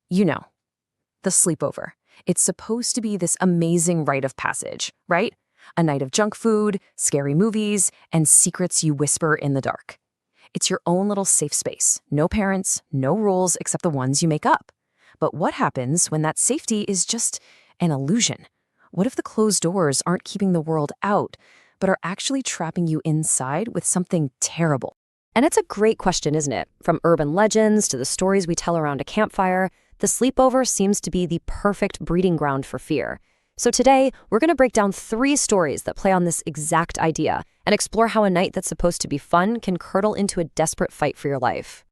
You know, the sleepover. It's supposed to be this amazing rite of passage, right? A night of junk food, scary movies, and secrets you whisper in the dark. It's your own little safe space. No parents, no rules except the ones you make up. But what happens when that safety is just an illusion? What if the closed doors aren't keeping the world out, but are actually trapping you inside with something terrible? And it's a great question, isn't it? From urban legends to the stories we tell around a campfire, the sleepover seems to be the perfect breeding ground for fear. So today, we're going to break down 3 stories that play on this exact idea and explore how a night that's supposed to be fun can curdle into a desperate fight for your life.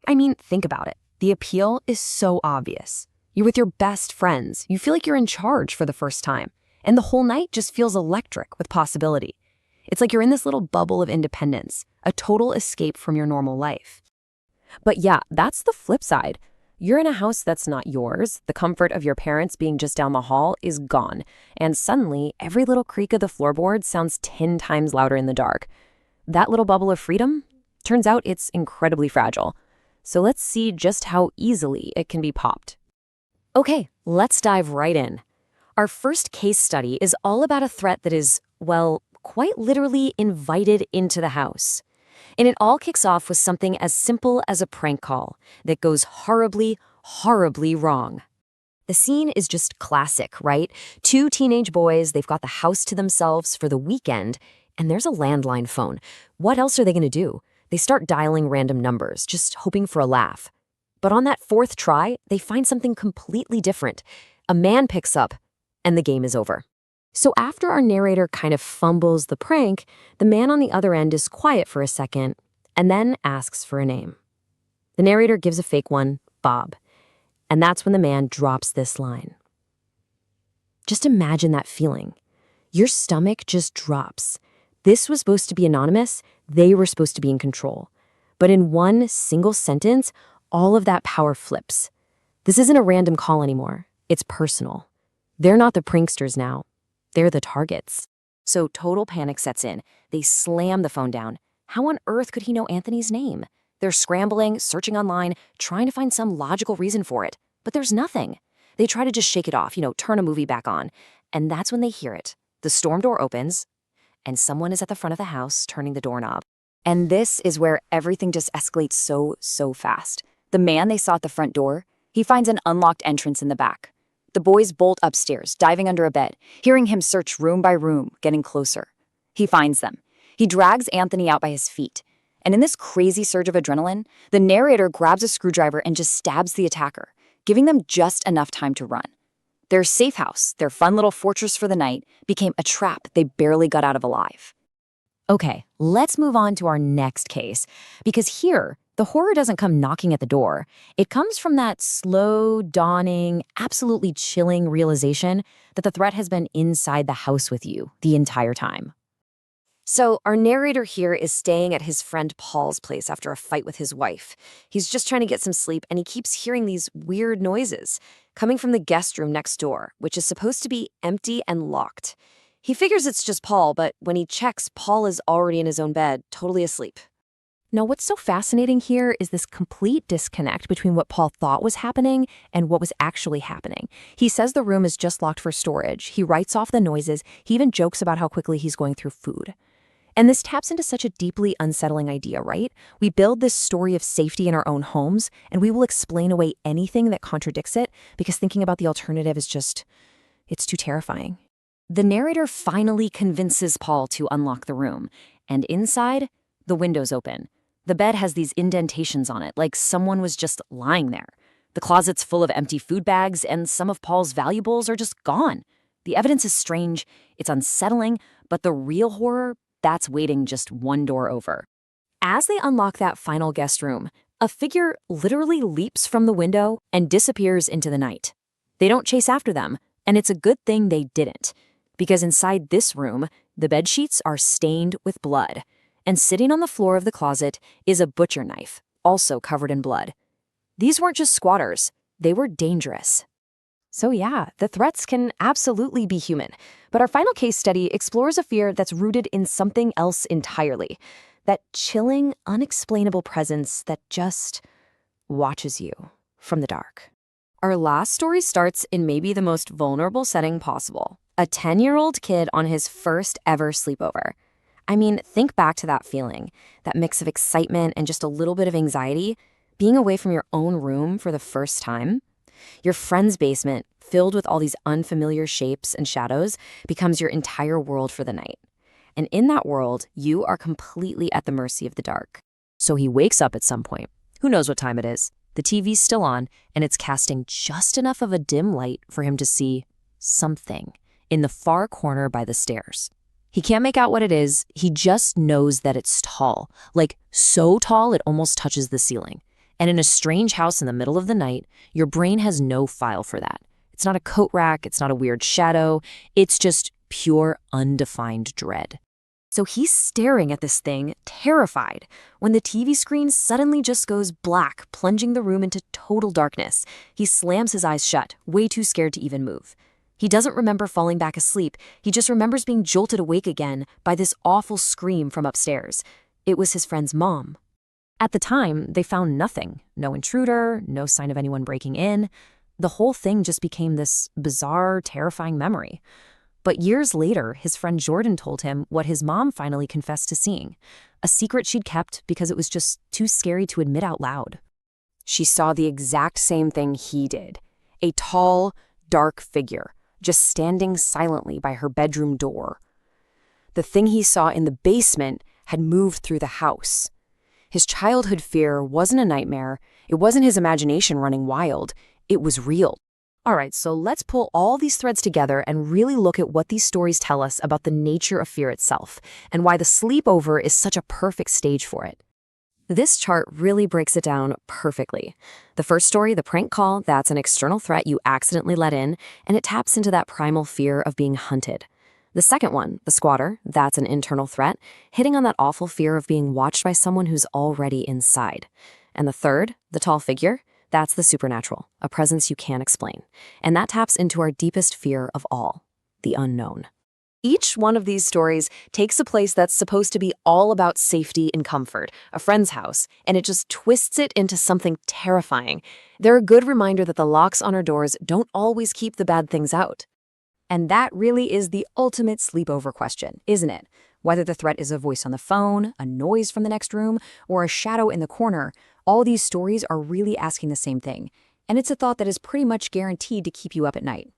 I mean, think about it. The appeal is so obvious. You're with your best friends. You feel like you're in charge for the first time. And the whole night just feels electric with possibility. It's like you're in this little bubble of independence, a total escape from your normal life. But yeah, that's the flip side. You're in a house that's not yours. The comfort of your parents being just down the hall is gone. And suddenly, every little creak of the floorboard sounds 10 times louder in the dark. That little bubble of freedom? Turns out it's incredibly fragile. So let's see just how easily it can be popped. Okay, let's dive right in. Our first case study is all about a threat that is, well, quite literally invited into the house. And it all kicks off with something as simple as a prank call that goes horribly, horribly wrong. The scene is just classic, right? 2 teenage boys, they've got the house to themselves for the weekend, and there's a landline phone. What else are they going to do? They start dialing random numbers, just hoping for a laugh. But on that 4th try, they find something completely different. A man picks up, and the game is over. So after our narrator kind of fumbles the prank, the man on the other end is quiet for a second and then asks for a name. The narrator gives a fake one, Bob, and that's when the man drops this line. Just imagine that feeling. Your stomach just drops. This was supposed to be anonymous. They were supposed to be in control. But in one single sentence, all of that power flips. This isn't a random call anymore. It's personal. They're not the pranksters now. They're the targets. So total panic sets in. They slam the phone down. How on earth could he know Anthony's name? They're scrambling, searching online, trying to find some logical reason for it. But there's nothing. They try to just shake it off, turn a movie back on. And that's when they hear it. The storm door opens, and someone is at the front of the house turning the doorknob. And this is where everything just escalates so fast. The man they saw at the front door, he finds an unlocked entrance in the back. The boys bolt upstairs, diving under a bed, hearing him search room by room, getting closer. He finds them. He drags Anthony out by his feet. And in this crazy surge of adrenaline, the narrator grabs a screwdriver and just stabs the attacker, giving them just enough time to run. Their safe house, their fun little fortress for the night, became a trap they barely got out of alive. Okay, let's move on to our next case, because here, the horror doesn't come knocking at the door. It comes from that slow, dawning, absolutely chilling realization that the threat has been inside the house with you the entire time. So our narrator here is staying at his friend Paul's place after a fight with his wife. He's just trying to get some sleep, and he keeps hearing these weird noises coming from the guest room next door, which is supposed to be empty and locked. He figures it's just Paul, but when he checks, Paul is already in his own bed, totally asleep. Now, what's so fascinating here is this complete disconnect between what Paul thought was happening and what was actually happening. He says the room is just locked for storage. He writes off the noises. He even jokes about how quickly he's going through food. And this taps into such a deeply unsettling idea, right? We build this story of safety in our own homes, and we will explain away anything that contradicts it because thinking about the alternative is it's too terrifying. The narrator finally convinces Paul to unlock the room, and inside, the window's open. The bed has these indentations on it, like someone was just lying there. The closet's full of empty food bags, and some of Paul's valuables are just gone. The evidence is strange, it's unsettling, but the real horror, that's waiting just one door over. As they unlock that final guest room, a figure literally leaps from the window and disappears into the night. They don't chase after them, and it's a good thing they didn't, because inside this room, the bedsheets are stained with blood. And sitting on the floor of the closet is a butcher knife, also covered in blood. These weren't just squatters, they were dangerous. So yeah, the threats can absolutely be human, but our final case study explores a fear that's rooted in something else entirely. That chilling, unexplainable presence that just watches you from the dark. Our last story starts in maybe the most vulnerable setting possible. A 10-year-old kid on his first ever sleepover. I mean, think back to that feeling, that mix of excitement and just a little bit of anxiety, being away from your own room for the first time. Your friend's basement, filled with all these unfamiliar shapes and shadows, becomes your entire world for the night. And in that world, you are completely at the mercy of the dark. So he wakes up at some point. Who knows what time it is? The TV's still on, and it's casting just enough of a dim light for him to see something in the far corner by the stairs. He can't make out what it is. He just knows that it's tall, like so tall it almost touches the ceiling. And in a strange house in the middle of the night, your brain has no file for that. It's not a coat rack. It's not a weird shadow. It's just pure, undefined dread. So he's staring at this thing, terrified, when the TV screen suddenly just goes black, plunging the room into total darkness. He slams his eyes shut, way too scared to even move. He doesn't remember falling back asleep. He just remembers being jolted awake again by this awful scream from upstairs. It was his friend's mom. At the time, they found nothing. No intruder, no sign of anyone breaking in. The whole thing just became this bizarre, terrifying memory. But years later, his friend Jordan told him what his mom finally confessed to seeing, a secret she'd kept because it was just too scary to admit out loud. She saw the exact same thing he did. A tall, dark figure, just standing silently by her bedroom door. The thing he saw in the basement had moved through the house. His childhood fear wasn't a nightmare. It wasn't his imagination running wild. It was real. All right, so let's pull all these threads together and really look at what these stories tell us about the nature of fear itself and why the sleepover is such a perfect stage for it. This chart really breaks it down perfectly. The first story, the prank call, that's an external threat you accidentally let in, and it taps into that primal fear of being hunted. The second one, the squatter, that's an internal threat, hitting on that awful fear of being watched by someone who's already inside. And the third, the tall figure, that's the supernatural, a presence you can't explain. And that taps into our deepest fear of all, the unknown. Each one of these stories takes a place that's supposed to be all about safety and comfort, a friend's house, and it just twists it into something terrifying. They're a good reminder that the locks on our doors don't always keep the bad things out. And that really is the ultimate sleepover question, isn't it? Whether the threat is a voice on the phone, a noise from the next room, or a shadow in the corner, all these stories are really asking the same thing. And it's a thought that is pretty much guaranteed to keep you up at night.